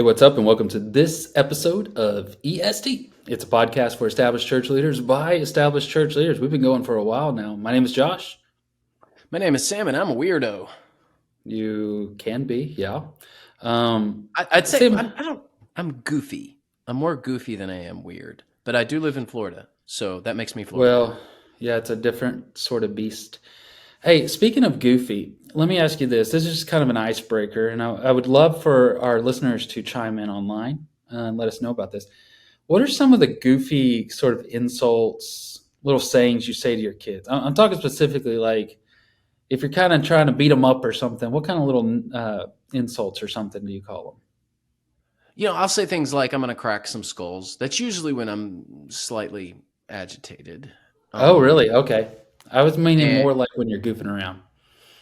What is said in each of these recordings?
Hey, what's up, and welcome to this episode of EST. It's a podcast for established church leaders by established church leaders. We've been going for a while now. My name is Josh. My name is Sam, and I'm a weirdo. You can be, yeah. I'd say Sam, I'm goofy. I'm more goofy than I am weird. But I do live in Florida, so that makes me Floridian. well, yeah, it's a different sort of beast. Hey, speaking of goofy, let me ask you this. This is just kind of an icebreaker, and I would love for our listeners to chime in online and let us know about this. What are some of the goofy sort of insults, little sayings you say to your kids? I'm talking specifically like if you're kind of trying to beat them up or something. What kind of little insults or something do you call them? I'll say things like I'm going to crack some skulls. That's usually when I'm slightly agitated. Oh, Um, really? Okay. I was meaning and more like when you're goofing around.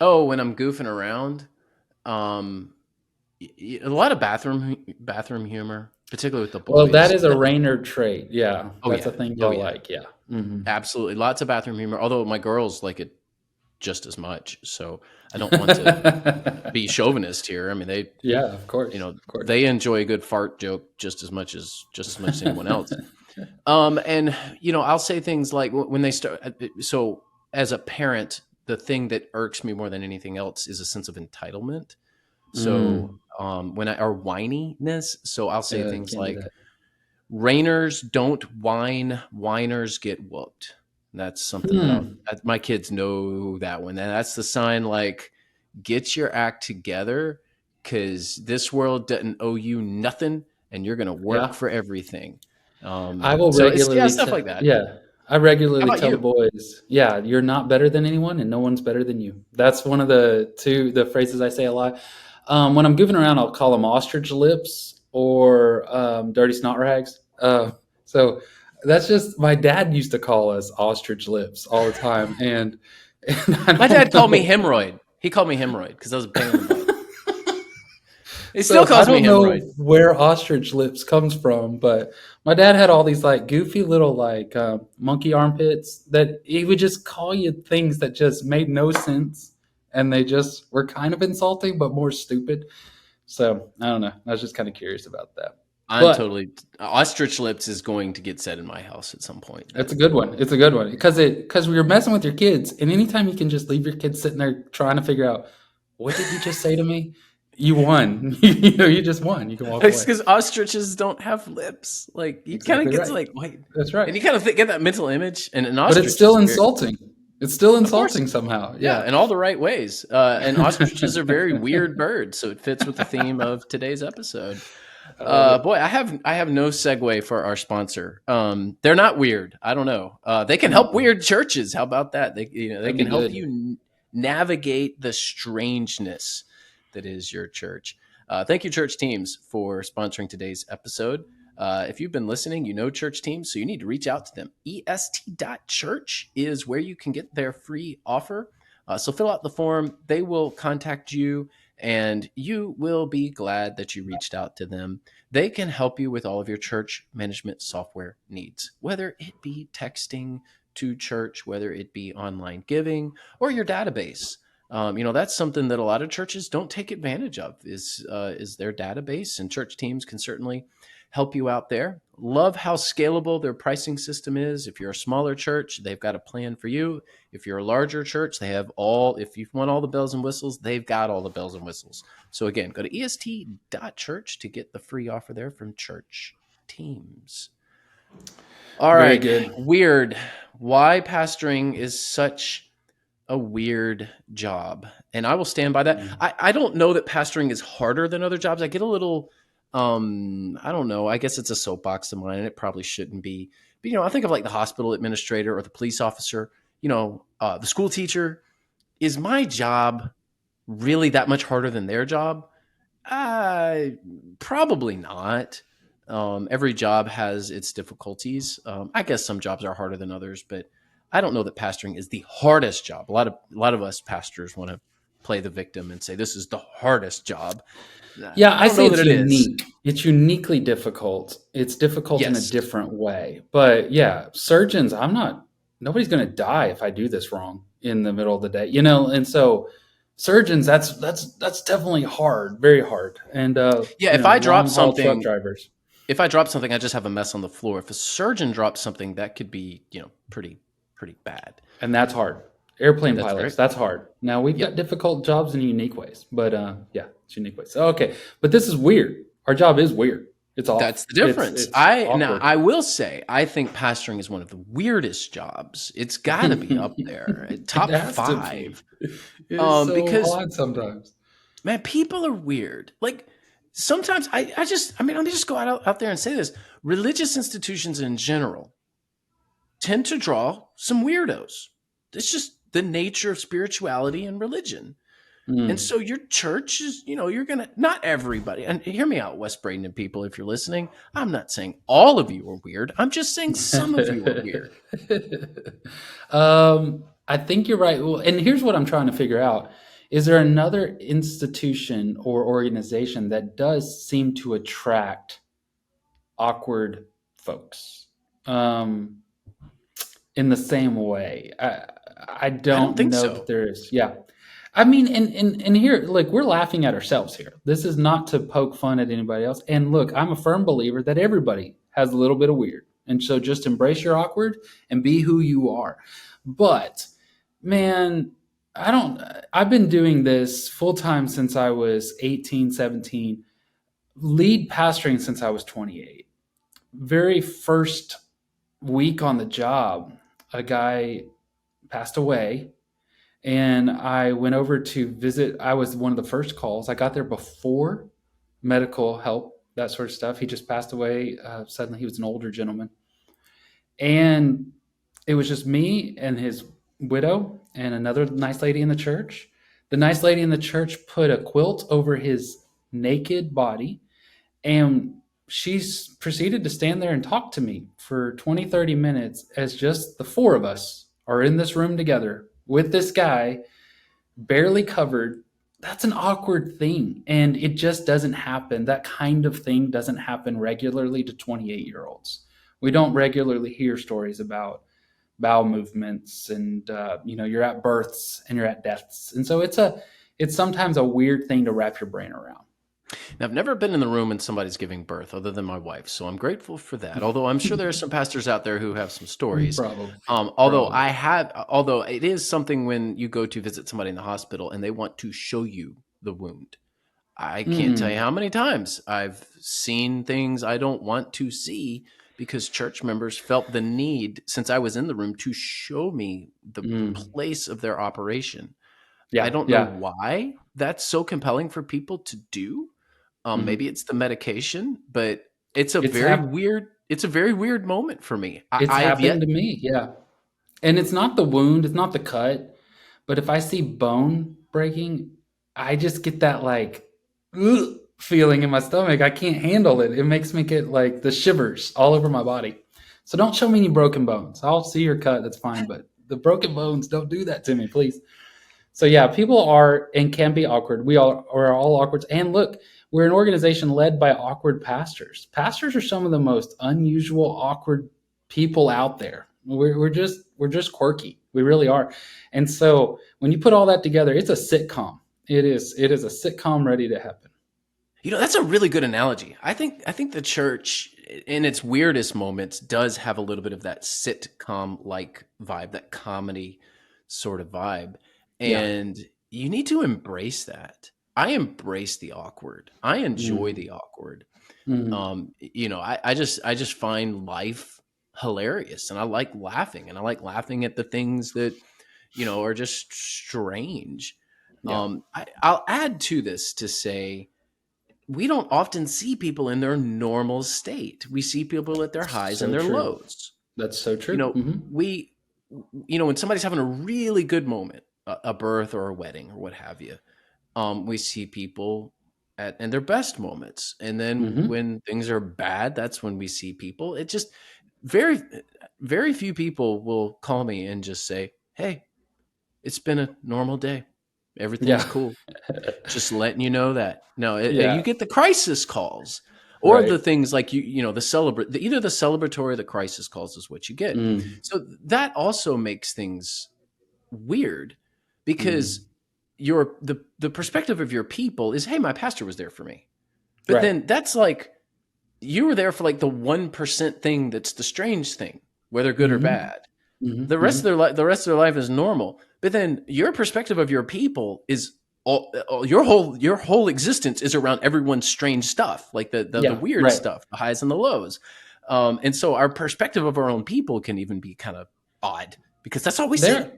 when I'm goofing around, um, a lot of bathroom humor, particularly with the Well, that boys. is a Rainer trait. Yeah, Oh that's yeah, a thing oh y'all yeah, like. Yeah. Hmm. absolutely, lots of bathroom humor. Although my girls like it just as much, so I don't want to be chauvinist here. I mean, Yeah, of you course, know, of course. they enjoy a good fart joke just as much as anyone else. And I'll say things like when they start. So as a parent, the thing that irks me more than anything else is a sense of entitlement. So Mm, when or whininess. So I'll say things can't do like, that. "Rainers don't whine, whiners get whooped." That's something Hmm. my kids know that one. And that's the sign like, get your act together because this world doesn't owe you nothing and you're going to work Yeah. for everything. I will So it's, yeah, regularly stuff tell, like that. yeah, I How regularly about tell the you? boys, yeah, you're not better than anyone and no one's better than you. That's one of the phrases I say a lot. When I'm goofing around, I'll call them ostrich lips or dirty snot rags. So that's just my dad used to call us ostrich lips all the time, and I My don't dad called me know. hemorrhoid. He called me hemorrhoid because I was a pain in the butt. He still So I calls me don't know hemorrhoid. where ostrich lips comes from, but my dad had all these like goofy little like monkey armpits that he would just call you things that just made no sense, and they just were kind of insulting but more stupid. So I don't know. I was just kind of curious about that. I'm But totally ostrich lips is going to get said in my house at some point. it's That a good one. It's a good one because we were messing with your kids, and anytime you can just leave your kids sitting there trying to figure out what did he just say to me, you won. You just won. You can walk it's away. because ostriches don't have lips. Like you kind of Exactly get to right. like wait, That's right. and you kind of get that mental image. And an But it's ostrich still is very, insulting. It's still of course, insulting somehow. yeah, Yeah. in all the right ways. And ostriches are very weird birds, so it fits with the theme of today's episode. I love it. Boy, I have no segue for our sponsor. They're not weird. I don't know. They can help Mm, weird churches. How about that? They that'd be can help good. you navigate the strangeness that is your church. Thank you, church teams, for sponsoring today's episode. If you've been listening, you know church teams, so you need to reach out to them. est.church is where you can get their free offer. So fill out the form. They will contact you, and you will be glad that you reached out to them. They can help you with all of your church management software needs, whether it be texting to church, whether it be online giving, or your database. That's something that a lot of churches don't take advantage of is their database, and church teams can certainly help you out there. Love how scalable their pricing system is. If you're a smaller church, they've got a plan for you. If you're a larger church, they have if you want all the bells and whistles, they've got all the bells and whistles. So again, go to est.church to get the free offer there from church teams. All Very right, good. weird. Why pastoring is such a weird job. And I will stand by that. Mm. I don't know that pastoring is harder than other jobs. I get a little, I don't know. I guess it's a soapbox of mine and it probably shouldn't be. But, I think of like the hospital administrator or the police officer, the school teacher. Is my job really that much harder than their job? Uh, Probably not. Every job has its difficulties. I guess some jobs are harder than others, but I don't know that pastoring is the hardest job. A lot of us pastors want to play the victim and say this is the hardest job. Yeah, I I don't say know that it's it is. unique. It's uniquely difficult. It's difficult in a Yes. different way. But yeah, surgeons, nobody's going to die if I do this wrong in the middle of the day, And so Surgeons, that's definitely hard, very hard. And Yeah, if I drop long haul truck something, drivers. I just have a mess on the floor. If a surgeon drops something, that could be, pretty bad. And that's hard. Airplane That's pilots, very that's hard. Now we've got Yep. difficult jobs in unique ways, but yeah, it's unique ways. Okay, but this is weird. Our job is weird. It's off. That's the It's difference. it's awkward. I will say I think pastoring is one of the weirdest jobs. It's got to be up there, It top has to be. 5. It is so Because odd sometimes. man, people are weird. Like sometimes let me just go out there and say this. Religious institutions in general tend to draw some weirdos. It's just the nature of spirituality and religion. And Mm. so your church is, you're going to, not everybody, and hear me out, West Bradenton people, if you're listening, I'm not saying all of you are weird. I'm just saying some of you are weird. I think you're right. Well, and here's what I'm trying to figure out. Is there another institution or organization that does seem to attract awkward folks in the same way? I I don't don't think know that so. there is. Yeah. I mean, and here, like, we're laughing at ourselves here. This is not to poke fun at anybody else. And look, I'm a firm believer that everybody has a little bit of weird. And so just embrace your awkward and be who you are. But man, I've been doing this full time since I was 18, 17, lead pastoring since I was 28. Very first week on the job, a guy passed away and I went over to visit. I was one of the first calls. I got there before medical help, that sort of stuff. He just passed away suddenly. He was an older gentleman, and it was just me and his widow and another nice lady in the church. The nice lady in the church put a quilt over his naked body, and she proceeded to stand there and talk to me for 20, 30 minutes as just the four of us are in this room together with this guy barely covered. That's an awkward thing. And it just doesn't happen. That kind of thing doesn't happen regularly to 28-year-olds. We don't regularly hear stories about bowel movements and, you're at births and you're at deaths. And so it's sometimes a weird thing to wrap your brain around. Now, I've never been in the room when somebody's giving birth other than my wife. So I'm grateful for that. Although I'm sure there are some pastors out there who have some stories. Probably. Although Probably. although it is something when you go to visit somebody in the hospital and they want to show you the wound. I can't tell you Mm, how many times I've seen things I don't want to see because church members felt the need, since I was in the room, to show me the mm. place of their operation. I Yeah. don't know Yeah. why that's so compelling for people to do. Mhm. Maybe it's the medication, but It's hap- it's a very weird moment for me. it's I have happened yet to me. Yeah. And it's not the wound, it's not the cut, but if I see bone breaking, I just get that like ugh, feeling in my stomach. I can't handle it. It makes me get like the shivers all over my body. So don't show me any broken bones. I'll see your cut, that's fine, but the broken bones, don't do that to me, please. So yeah, people are and can be awkward. We all are all awkward. And look, we're an organization led by awkward pastors. Pastors are some of the most unusual, awkward people out there. We're just quirky. We really are. And so when you put all that together, it's a sitcom. It is a sitcom ready to happen. that's a really good analogy. I think the church in its weirdest moments does have a little bit of that sitcom like vibe, that comedy sort of vibe. Yeah. And you need to embrace that. I embrace the awkward. I enjoy Mm, the awkward. mm, I just find life hilarious, and I like laughing, and I like laughing at the things that are just strange. yeah. I'll add to this to say we don't often see people in their normal state. We see people at their highs and So their true. lows. That's so You true. know, we, when somebody's having a really good moment, a birth or a wedding or what have you, we see people at in their best moments, and then Hmm. when things are bad, that's when we see people. It just very, very few people will call me and just say, "Hey, it's been a normal day. Everything's Yeah. cool." Just letting you know that. No, you Yeah. get the crisis calls or the Right. things like the celebrate either the celebratory or the crisis calls is what you get. Mm, So that also makes things weird because mm. the perspective of your people is, hey, my pastor was there for me. But Right. then that's like you were there for like the 1% thing that's the strange thing, whether good or Hmm. bad. Hmm. The rest of their life is normal. But then your perspective of your people is your whole existence is around everyone's strange stuff, like the Yeah. weird Right. stuff, the highs and the lows. And so our perspective of our own people can even be kind of odd because that's all we see. There,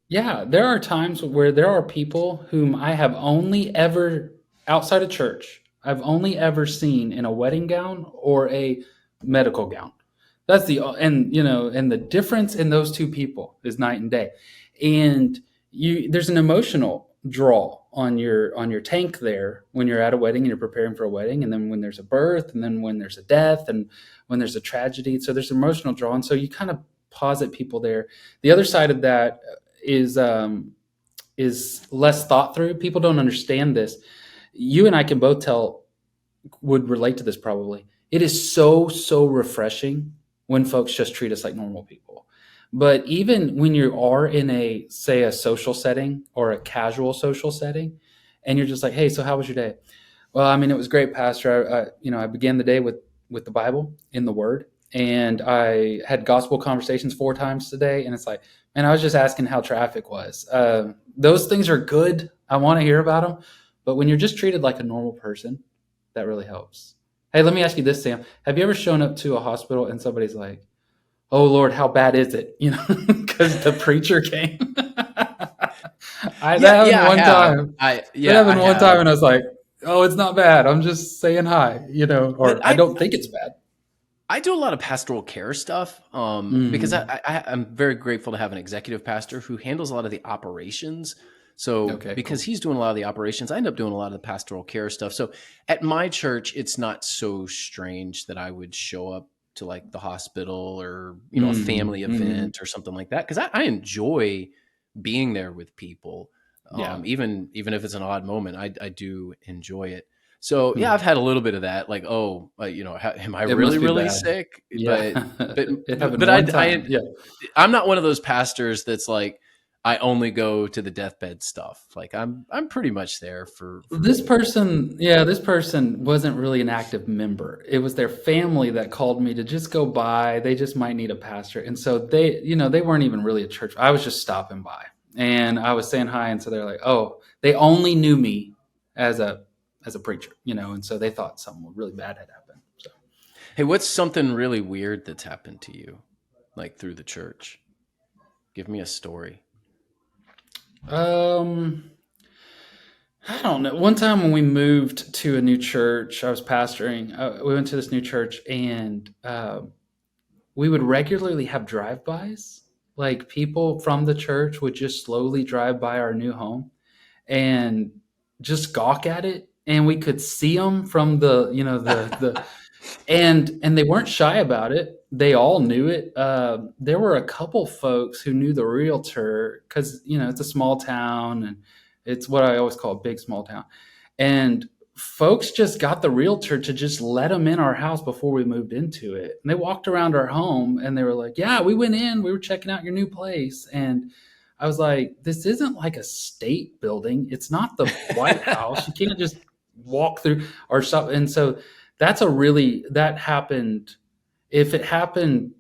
yeah, there are times where there are people whom I have only ever, outside of church, I've only ever seen in a wedding gown or a medical gown. That's the, and and the difference in those two people is night and day. And there's an emotional draw on your tank there when you're at a wedding and you're preparing for a wedding, and then when there's a birth, and then when there's a death, and when there's a tragedy. So there's emotional draw, and so you kind of posit people there. The other side of that is less thought through. People don't understand this. You and I can both tell, would relate to this probably. It is so refreshing when folks just treat us like normal people. But even when you are in a, say, a social setting or a casual social setting, and you're just like, hey, so how was your day? Well, I mean, it was great, Pastor. I began the day with the Bible in the Word, and I had gospel conversations 4 times today. And it's like, man, I was just asking how traffic was. Those things are good. I want to hear about them, but when you're just treated like a normal person, that really helps. Hey, let me ask you this, Sam. Have you ever shown up to a hospital and somebody's like, "Oh Lord, how bad is it?" Because the preacher came. Yeah, yeah, I have. That I happened one have. time, and I was like, "Oh, it's not bad. I'm just saying hi," But or I don't think it's bad. I do a lot of pastoral care stuff because Mm. I'm very grateful to have an executive pastor who handles a lot of the operations. So Okay, because cool. he's doing a lot of the operations, I end up doing a lot of the pastoral care stuff. So at my church, it's not so strange that I would show up to like the hospital or a Hmm. family Hmm. event or something like that because I enjoy being there with people. Yeah. Even if it's an odd moment, I do enjoy it. So yeah, Hmm. I've had a little bit of that, like, oh, am I It really, must be really bad. sick? Yeah. But It happened but one time. Yeah. I'm not one of those pastors that's like I only go to the deathbed stuff. Like I'm pretty much there for This people. person, yeah, this person wasn't really an active member. It was their family that called me to just go by. They just might need a pastor. And so they weren't even really a church. I was just stopping by and I was saying hi. And so they're like, oh, they only knew me as a preacher, and so they thought something really bad had happened. So, Hey, what's something really weird that's happened to you, like through the church? Give me a story. um, I don't know. One time when we moved to a new church, I was pastoring. We went to this new church, and we would regularly have drive-bys. Like people from the church would just slowly drive by our new home and just gawk at it, and we could see them from the and they weren't shy about it. They all knew it. There were a couple folks who knew the realtor because it's a small town, and it's what I always call a big small town. And folks just got the realtor to just let them in our house before we moved into it. And they walked around our home and they were like, "Yeah, we went in. We were checking out your new place." And I was like, "This isn't like a state building. It's not the White House. You can't just walk through or something." And so that happened. If it happened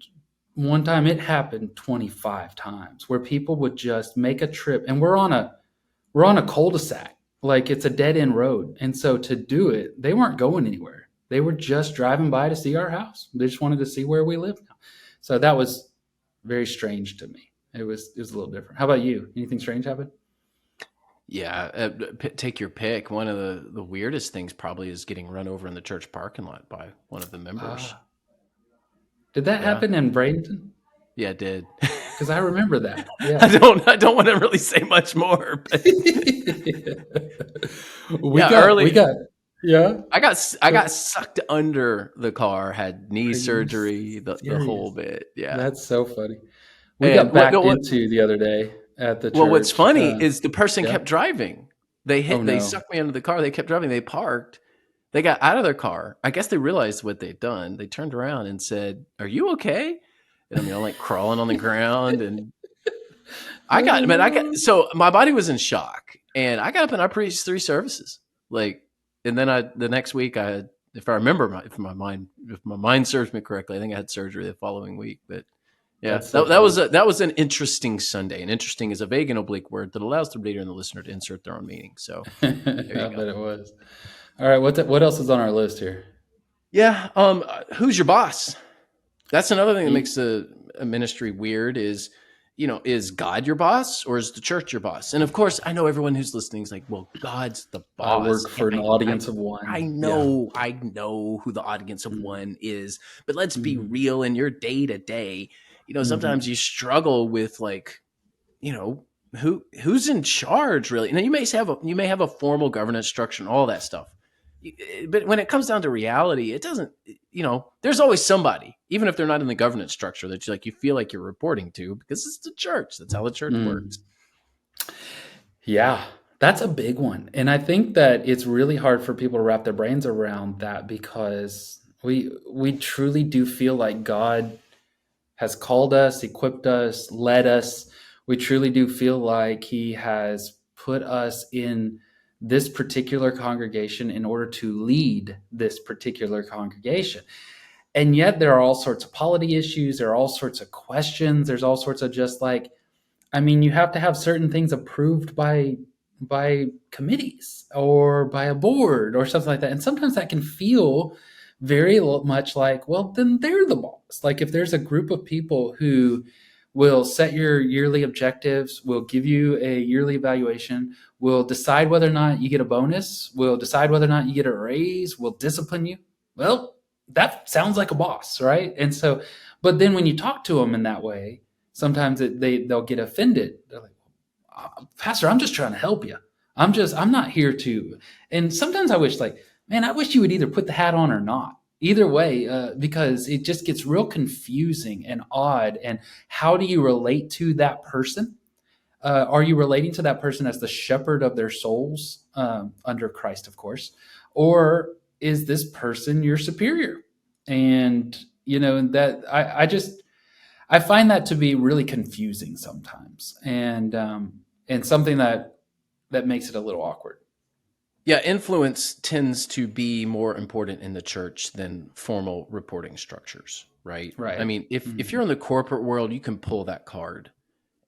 one time, it happened 25 times where people would just make a trip, and we're on a cul-de-sac, like it's a dead end road. And so to do it, they weren't going anywhere. They were just driving by to see our house. They just wanted to see where we live now. So that was very strange to me. It was a little different. How about you? Anything strange happen? Yeah, take your pick. One of the weirdest things probably is getting run over in the church parking lot by one of the members. Ah, did that Yeah, happen in Bradenton? yeah, it did. Because I remember that. Yeah. I don't want to really say much more, but we yeah, got we early got yeah. I Go. got sucked under the car, had knee Are you surgery, the whole serious? bit. Yeah. That's so funny. We And got backed into the other day at the what's church. funny is the person Yeah. kept driving. Oh They no. sucked me under the car. They kept driving. They parked. They got out of their car. I guess they realized what they'd done. They turned around and said, "Are you okay?" And I'm like crawling on the ground and I got Oh, so my body was in shock. And I got up and I preached 3 services. Like, and then the next week if I remember if my mind serves me correctly, I think I had surgery the following week. But yeah, That's so funny. that was an interesting Sunday. And interesting is a vague and oblique word that allows the reader and the listener to insert their own meaning. So there you I go. bet it was. All right, what else is on our list here? Yeah. Who's your boss? That's another thing that Ye- makes a ministry weird is, is God your boss or is the church your boss? And of course, I know everyone who's listening is like, well, God's the I boss. work for an audience of one. Yeah. I know who the audience of Mm-hmm. one is, but let's be Mm-hmm. real in your day to day. Sometimes Mm-hmm. you struggle with like, you know, who's in charge really. Now you may have a formal governance structure and all that stuff. But when it comes down to reality, it doesn't, there's always somebody, even if they're not in the governance structure that you feel like you're reporting to because it's the church. That's how the church works. Yeah, that's a big one. And I think that it's really hard for people to wrap their brains around that because we truly do feel like God has called us, equipped us, led us. We truly do feel like he has put us in this particular congregation in order to lead this particular congregation. And yet there are all sorts of polity issues, there are all sorts of questions, there's all sorts of just like I mean, you have to have certain things approved by committees or by a board or something like that. And sometimes that can feel very much like, well, then they're the boss. Like if there's a group of people who will set your yearly objectives, will give you a yearly evaluation, will decide whether or not you get a bonus, will decide whether or not you get a raise, will discipline you. Well, that sounds like a boss, right? And so, but then when you talk to them in that way, sometimes they'll get offended. They're like, Pastor, I'm just trying to help you. I'm not here to. And sometimes I wish, like, man, I wish you would either put the hat on or not. Either way, because it just gets real confusing and odd. And how do you relate to that person? Are you relating to that person as the shepherd of their souls, under Christ, of course, or is this person your superior? And that I find that to be really confusing sometimes, and something that makes it a little awkward. Yeah, influence tends to be more important in the church than formal reporting structures, right? I Right. mean, if Hmm. you're in the corporate world, you can pull that card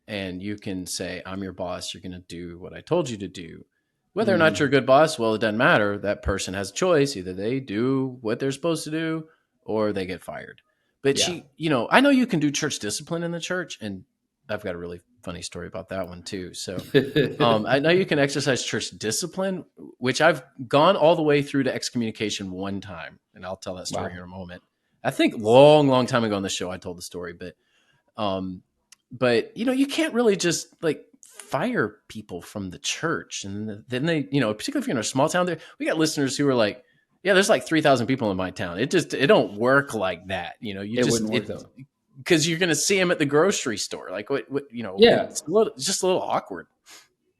and you can say, I'm your boss. You're going to do what I told you to do. Whether or not you're a Hmm. good boss, well, it doesn't matter. That person has a choice. Either they do what they're supposed to do or they get fired. But Yeah. I know you can do church discipline in the church. And I've got a really funny story about that one too. So I know you can exercise church discipline, which I've gone all the way through to excommunication one time. And I'll tell that story Wow. here in a moment. I think long, long time ago on the show, I told the story, um, but you can't really just like fire people from the church, and then they, particularly if you're in a small town. There, we got listeners who are like, "Yeah, there's like 3,000 people in my town." It don't work like that. You It just wouldn't work though. because you're going to see them at the grocery store. Like Yeah. it's just a little awkward.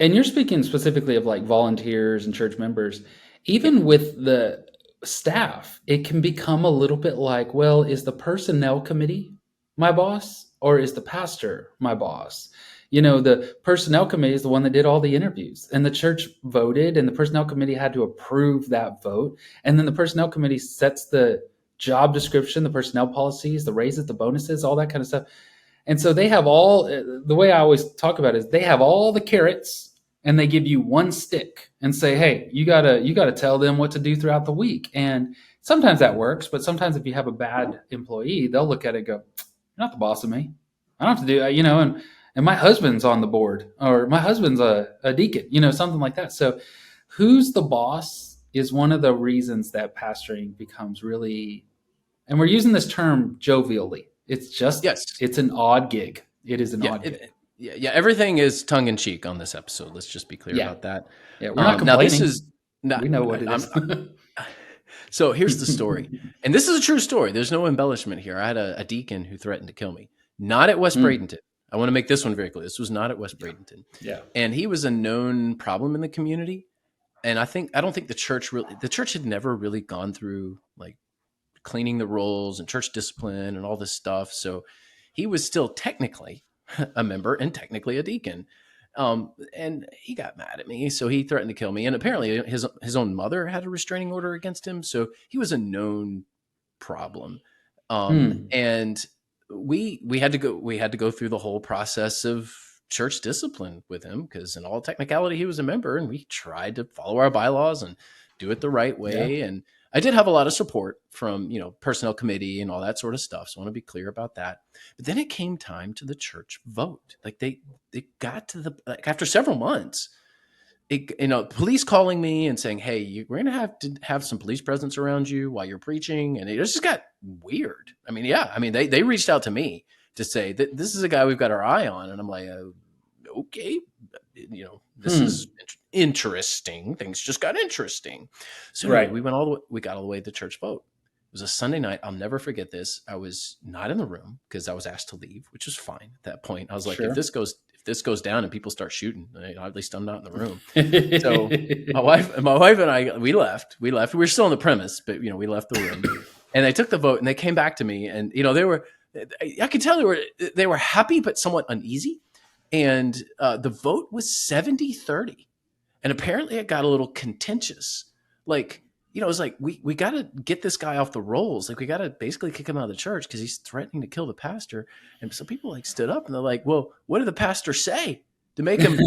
And you're speaking specifically of like volunteers and church members. Yeah. Even with the staff, it can become a little bit like, well, is the personnel committee my boss or is the pastor my boss? The personnel committee is the one that did all the interviews, and the church voted, and the personnel committee had to approve that vote. And then the personnel committee sets the job description, the personnel policies, the raises, the bonuses, all that kind of stuff. And so they have all the way I always talk about it is they have all the carrots and they give you one stick and say, "Hey, you gotta tell them what to do throughout the week." And sometimes that works, but sometimes if you have a bad employee, they'll look at it and go, "You're not the boss of me. I don't have to do and my husband's on the board or my husband's a deacon, something like that." So who's the boss is one of the reasons that pastoring becomes really, and we're using this term jovially. Yes. It's an odd gig. It is an Yeah. odd gig. Yeah. Everything is tongue in cheek on this episode. Let's just be clear Yeah. about that. Yeah. We're not Now this complaining. is not. We know what it I'm, is. So here's the story. And this is a true story. There's no embellishment here. I had a deacon who threatened to kill me. Not at West Mm, Bradenton. I want to make this one very clear. This was not at West Bradenton. yeah. And he was a known problem in the community. And I don't think the church had never really gone through like cleaning the rolls and church discipline and all this stuff. So he was still technically a member and technically a deacon. And he got mad at me, so he threatened to kill me. And apparently, his own mother had a restraining order against him, so he was a known problem. Hmm. And we had to go through the whole process of church discipline with him, because in all technicality he was a member, and we tried to follow our bylaws and do it the right Yeah. way. And I did have a lot of support from personnel committee and all that sort of stuff, so I want to be clear about that. But then it came time to the church vote. Like they got to the, like, after several months, police calling me and saying, "Hey, we're going to have some police presence around you while you're preaching," and it just got weird. I mean, yeah, I mean, they reached out to me to say that this is a guy we've got our eye on, and I'm like, okay, this is Hmm. interesting. Things just got interesting. So anyway, Right. we got all the way to the church vote. It was a Sunday night. I'll never forget this. I was not in the room because I was asked to leave, which was fine at that point. I was like, Sure. if this goes down and people start shooting, at least I'm not in the room. So my wife and I, we left. We left. We were still on the premise, but we left the room. And they took the vote, and they came back to me, and they were. I could tell they were happy but somewhat uneasy. And the vote was 70-30. And apparently it got a little contentious. Like, it was like, we got to get this guy off the rolls. Like, we got to basically kick him out of the church because he's threatening to kill the pastor. And so people like stood up and they're like, well, what did the pastor say to make him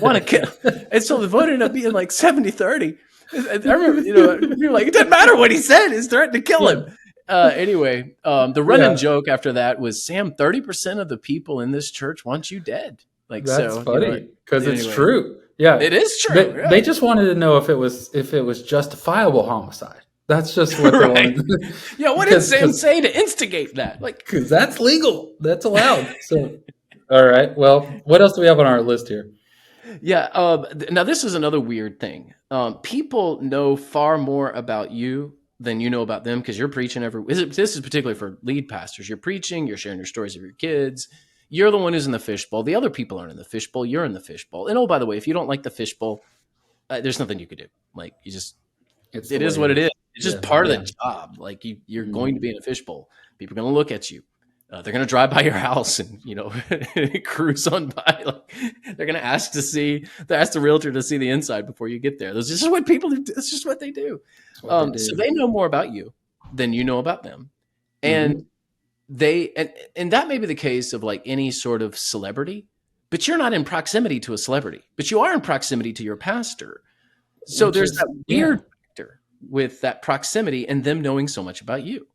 want to kill? And so the vote ended up being like 70-30. And I remember, you're like, it doesn't matter what he said. He's threatening to kill Yeah. him. Anyway, the running Yeah. joke after that was, Sam, 30% of the people in this church want you dead. Like, That's so, funny because it's anyway, true. Yeah. it is true. They Yeah. just wanted to know if it was justifiable homicide. That's just what they Right. wanted Yeah. What did because Sam say to instigate that? Like, that's legal. That's allowed. So all right. Well, what else do we have on our list here? yeah. Now, this is another weird thing. People know far more about you than you know about them because you're preaching this is particularly for lead pastors. You're preaching, you're sharing your stories of your kids. You're the one who's in the fishbowl. The other people aren't in the fishbowl. You're in the fishbowl. And oh, by the way, if you don't like the fishbowl, there's nothing you could do. Like, It's the it is way it what it is. is. It's Yeah. just part of Yeah. the job. Like, you're going to Mhm. be in a fishbowl. People are going to look at you. They're going to drive by your house and cruise on by. Like, they're going to ask the realtor to see the inside before you get there. That's just what people do. That's just what they do. That's what they So do. they know more about you than you know about them, and Hmm. and that may be the case of like any sort of celebrity, but you're not in proximity to a celebrity, but you are in proximity to your pastor. So Which there's is that yeah. weird factor with that proximity and them knowing so much about you.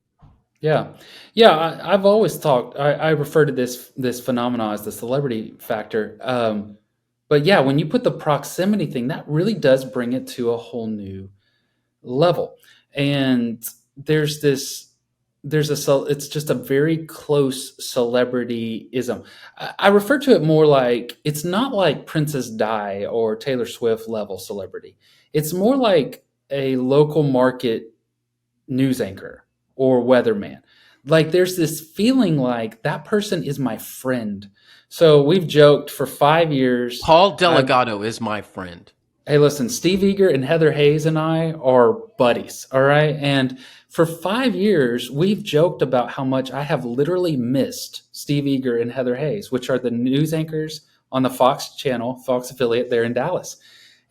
Yeah, yeah. I've always talked. I refer to this phenomenon as the celebrity factor. But yeah, when you put the proximity thing, that really does bring it to a whole new level. And there's this. It's just a very close celebrityism. I refer to it more like it's not like Princess Di or Taylor Swift level celebrity. It's more like a local market news anchor or weatherman. Like there's this feeling like that person is my friend. So we've joked for 5 years. Paul I've Delgado is my friend. Hey, listen, Steve Eager and Heather Hayes and I are buddies, all right? And for 5 years, we've joked about how much I have literally missed Steve Eager and Heather Hayes, which are the news anchors on the Fox channel, Fox affiliate there in Dallas.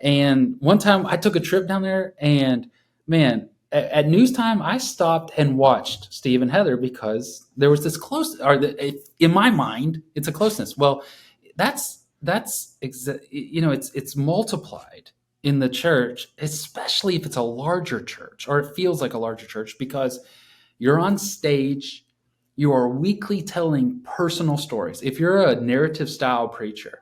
And one time I took a trip down there, and man, at news time, I stopped and watched Steve and Heather because there was this in my mind, it's a closeness. Well, it's multiplied in the church, especially if it's a larger church or it feels like a larger church because you're on stage, you are weekly telling personal stories. If you're a narrative style preacher,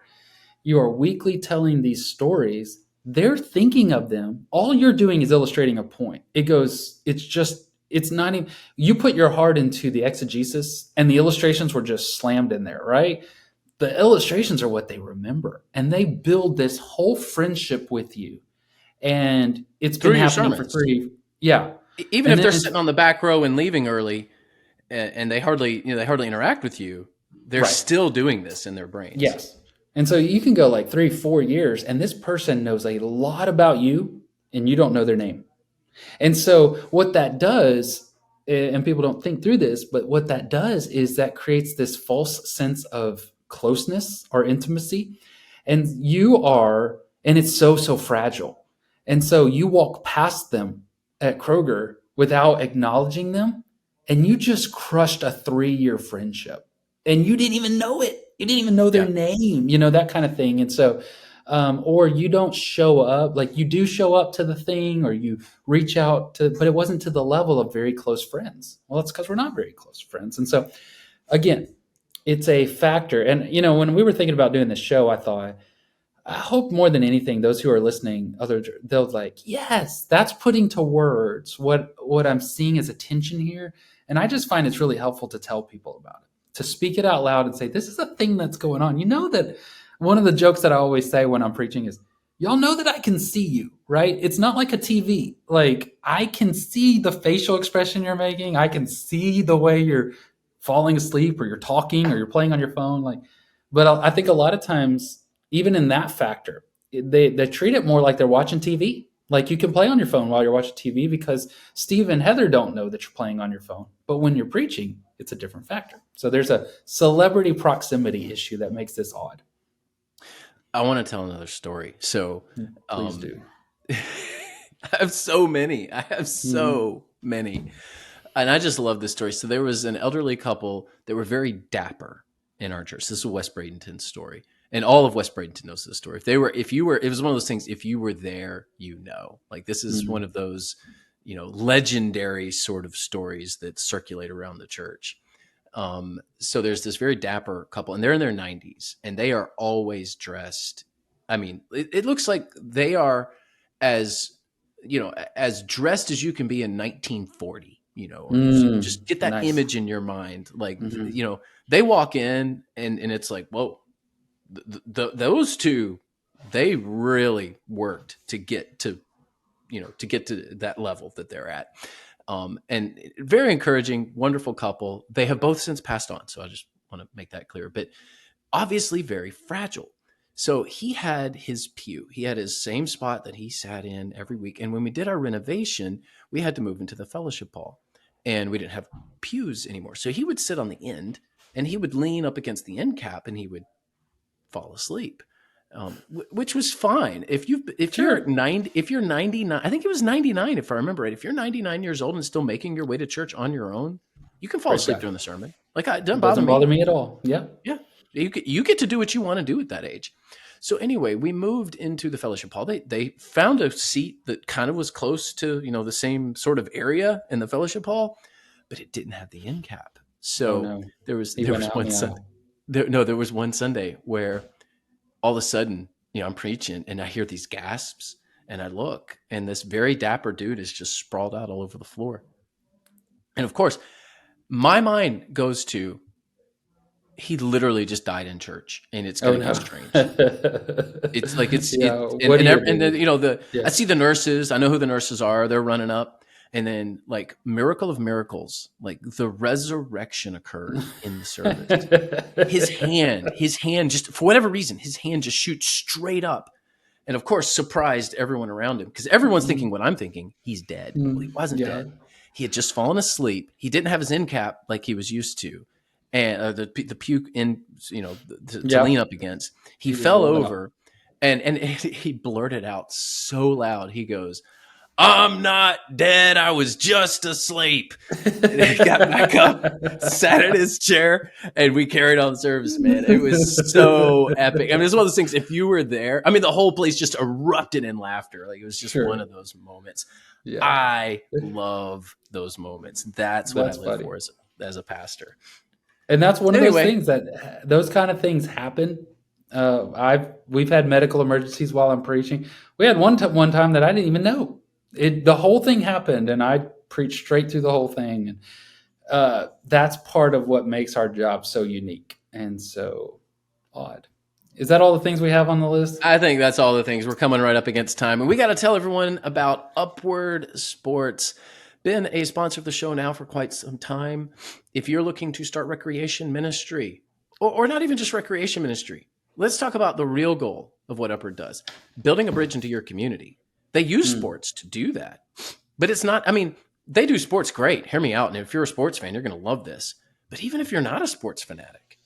you are weekly telling these stories. They're thinking of them. All you're doing is illustrating a point. It's not even, you put your heart into the exegesis and the illustrations were just slammed in there, right? The illustrations are what they remember and they build this whole friendship with you. And it's been Through your happening for sermons. three. Yeah. Even And if then they're it's sitting on the back row and leaving early, and they hardly interact with you, they're right. still doing this in their brains. Yes. And so you can go like 3, 4 years and this person knows a lot about you and you don't know their name. And so what that does, and people don't think through this, but what that does is that creates this false sense of closeness or intimacy. and you are, and it's so, so fragile. And so you walk past them at Kroger without acknowledging them, and you just crushed a 3-year friendship, and you didn't even know it. You didn't even know their Yeah. name, that kind of thing. And so, or you don't show up, like you do show up to the thing, or you reach out to, but it wasn't to the level of very close friends. Well, it's because we're not very close friends. And so, again, it's a factor. And when we were thinking about doing this show, I thought, I hope more than anything, those who are listening, they'll like, yes, that's putting to words what I'm seeing as a tension here. And I just find it's really helpful to tell people about it, to speak it out loud and say, this is a thing that's going on. That one of the jokes that I always say when I'm preaching is, y'all know that I can see you, right? It's not like a TV. Like, I can see the facial expression you're making. I can see the way you're falling asleep, or you're talking, or you're playing on your phone. Like, but I think a lot of times, even in that factor, they treat it more like they're watching TV. Like, you can play on your phone while you're watching TV because Steve and Heather don't know that you're playing on your phone. But when you're preaching, it's a different factor. So there's a celebrity proximity issue that makes this odd. I want to tell another story. So, Please do. I have so many. I have so many. And I just love this story. So there was an elderly couple that were very dapper in our church. This is a West Bradenton story. And all of West Bradenton knows this story. It was one of those things, if you were there, like, this is one of those, legendary sort of stories that circulate around the church. So there's this very dapper couple, and they're in their 90s, and they are always dressed. I mean, it looks like they are as, as dressed as you can be in 1940, or just get that Nice. image in your mind. Like, they walk in and it's like, whoa, those two, they really worked to get to that level that they're at. And very encouraging, wonderful couple. They have both since passed on. So I just want to make that clear, but obviously very fragile. So he had his pew. He had his same spot that he sat in every week. And when we did our renovation, we had to move into the fellowship hall, and we didn't have pews anymore. So he would sit on the end, and he would lean up against the end cap, and he would fall asleep, which was fine. If you're 99, I think it was 99, if I remember right. If you're 99 years old and still making your way to church on your own, you can fall asleep during the sermon. Like, it doesn't bother me at all. Yeah. Yeah, you get to do what you want to do at that age. So anyway, we moved into the fellowship hall. They found a seat that kind of was close to the same sort of area in the fellowship hall, but it didn't have the end cap. So there was one Sunday. There was one Sunday where all of a sudden, I'm preaching and I hear these gasps, and I look, and this very dapper dude is just sprawled out all over the floor. And of course, my mind goes to, he literally just died in church, and it's going to be strange. It's like, I see the nurses. I know who the nurses are. They're running up. And then, like, miracle of miracles, like, the resurrection occurred in the service. His hand just, for whatever reason, his hand just shoots straight up. And of course, surprised everyone around him, because everyone's thinking what I'm thinking. He's dead. Well, he wasn't dead. He had just fallen asleep. He didn't have his end cap like he was used to, and the puke in, to lean up against. He fell over, and he blurted out so loud. He goes, "I'm not dead. I was just asleep." And he got back up, sat in his chair, and we carried on the service, man. It was so epic. I mean, it's one of those things, if you were there, I mean, the whole place just erupted in laughter. Like, it was just one of those moments. Yeah. I love those moments. That's what I live for as a pastor. And that's one of those things that those kind of things happen. We've had medical emergencies while I'm preaching. We had one time that I didn't even know. The whole thing happened, and I preached straight through the whole thing. And that's part of what makes our job so unique and so odd. Is that all the things we have on the list? I think that's all the things. We're coming right up against time. And we got to tell everyone about Upward Sports. Been a sponsor of the show now for quite some time. If you're looking to start recreation ministry, or not even just recreation ministry, let's talk about the real goal of what Upward does. Building a bridge into your community. They use sports to do that. But it's not, I mean, they do sports great. Hear me out. And if you're a sports fan, you're going to love this. But even if you're not a sports fanatic,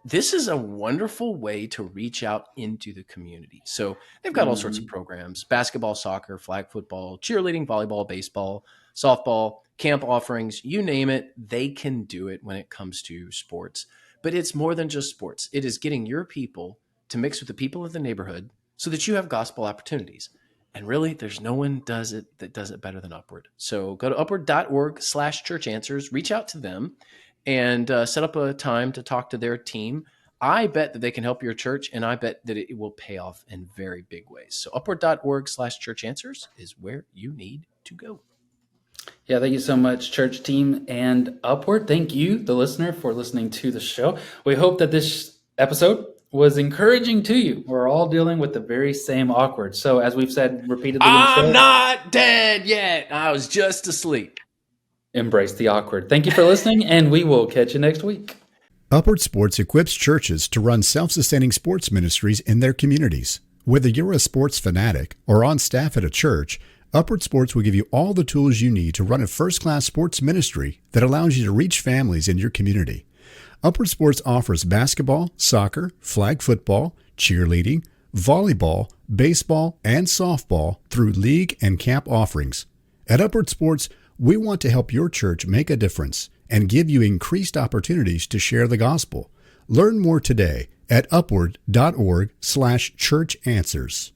this is a wonderful way to reach out into the community. So they've got all sorts of Mhm. programs: basketball, soccer, flag football, cheerleading, volleyball, baseball, softball, camp offerings, you name it, they can do it when it comes to sports. But it's more than just sports. It is getting your people to mix with the people of the neighborhood so that you have gospel opportunities. And really, there's no one does it that does it better than Upward. So go to upward.org/church answers, reach out to them, and set up a time to talk to their team. I bet that they can help your church, and I bet that it will pay off in very big ways. So upward.org/church answers is where you need to go. Yeah, thank you so much, church team and Upward. Thank you, the listener, for listening to the show. We hope that this episode was encouraging to you. We're all dealing with the very same awkward. So, as we've said repeatedly in the I'm show, not dead yet. I was just asleep. embrace the awkward. Thank you for listening, and we will catch you next week. Upward Sports equips churches to run self-sustaining sports ministries in their communities. Whether you're a sports fanatic or on staff at a church, Upward Sports will give you all the tools you need to run a first-class sports ministry that allows you to reach families in your community. Upward Sports offers basketball, soccer, flag football, cheerleading, volleyball, baseball, and softball through league and camp offerings. At Upward Sports, we want to help your church make a difference and give you increased opportunities to share the gospel. Learn more today at upward.org/church answers.